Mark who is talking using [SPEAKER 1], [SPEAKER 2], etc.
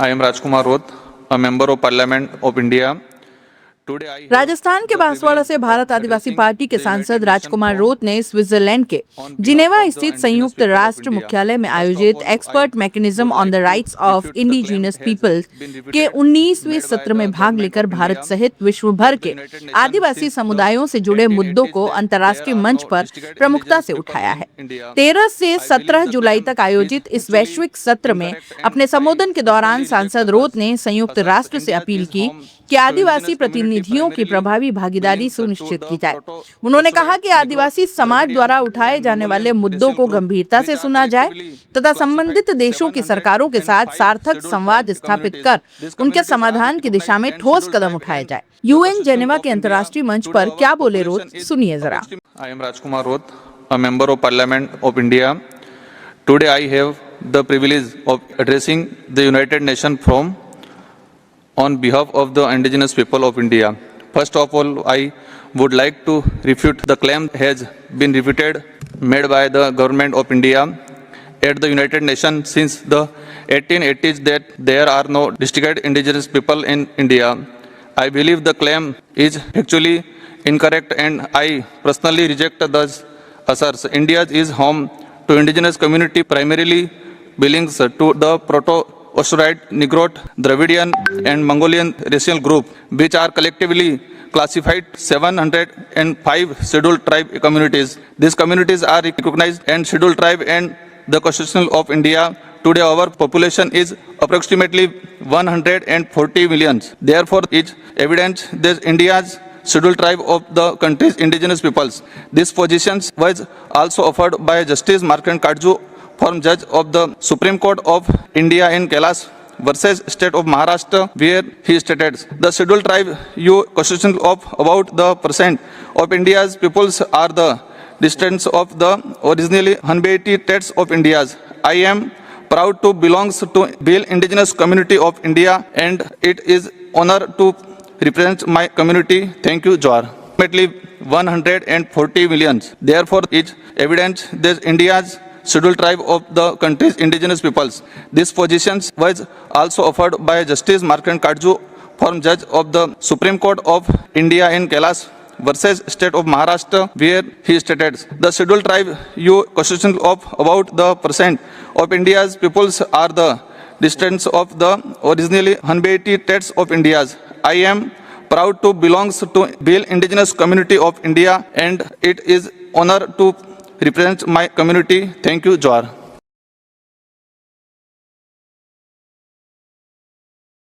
[SPEAKER 1] I am Rajkumar Roth, a member of Parliament of India.
[SPEAKER 2] Rajasthan के बांसवाड़ा से भारत आदिवासी party के सांसद राजकुमार रोत ने स्विट्जरलैंड के जिनेवा स्थित संयुक्त राष्ट्र मुख्यालय में आयोजित expert mechanism on the rights of indigenous peoples के 19वें सत्र में भाग लेकर भारत सहित विश्व भर के आदिवासी समुदायों से जुड़े मुद्दों को अंतर्राष्ट्रीय मंच पर प्रमुखता से उठाया है। 13 से 17 जुलाई तक आयोजित इस वैश्विक सत्र में अपने संबोधन के दौरान सांसद रोत ने संयुक्त राष्ट्र से अपील की कि आदिवासी प्रतिनिधियों की प्रभावी भागीदारी सुनिश्चित की जाए। उन्होंने कहा कि आदिवासी समाज द्वारा उठाए जाने वाले मुद्दों को गंभीरता से सुना जाए तथा संबंधित देशों की सरकारों के साथ सार्थक संवाद स्थापित कर उनके समाधान की दिशा में ठोस कदम उठाए जाए। यूएन जेनेवा के अंतर्राष्ट्रीय मंच पर क्या बोले रोत, सुनिए जरा।
[SPEAKER 1] I am Rajkumar Roth, a member of Parliament of India. Today I have the privilege of addressing the United Nations forum on behalf of the indigenous people of India. First of all, I would like to refute the claim has been refuted made by the government of India at the United Nations since the 1880s that there are no district indigenous people in India. I believe the claim is actually incorrect and I personally reject those assertions. India is home to indigenous community primarily belongs to the Proto-Australid, Negroid, Dravidian and Mongolian racial group, which are collectively classified 705 scheduled tribe communities. These communities are recognized and scheduled tribe and the Constitution of India. Today our population is approximately 140 million. Therefore, it is evident that India's scheduled tribe of the country's indigenous peoples. This position was also offered by Justice Markan Kadju, former judge of the Supreme Court of India in Kailash versus State of Maharashtra, where he stated, the scheduled tribe you constitution of about the percent of India's peoples are the descendants of the originally 180 states of India's. I am proud to belong to Bill indigenous community of India and it is honor to represent my community. Thank you, Jawar. Approximately 140 million. Therefore, it is evident that India's scheduled tribe of the country's indigenous peoples. This position was also offered by Justice Markan Kadju, former judge of the Supreme Court of India in Kailash versus State of Maharashtra, where he stated, the scheduled tribe you constitution of about the percent of India's peoples are the descendants of the originally 180 states of India's. I am proud to belong to Bill indigenous community of India and it is honor to represent my community. Thank you, Jawar.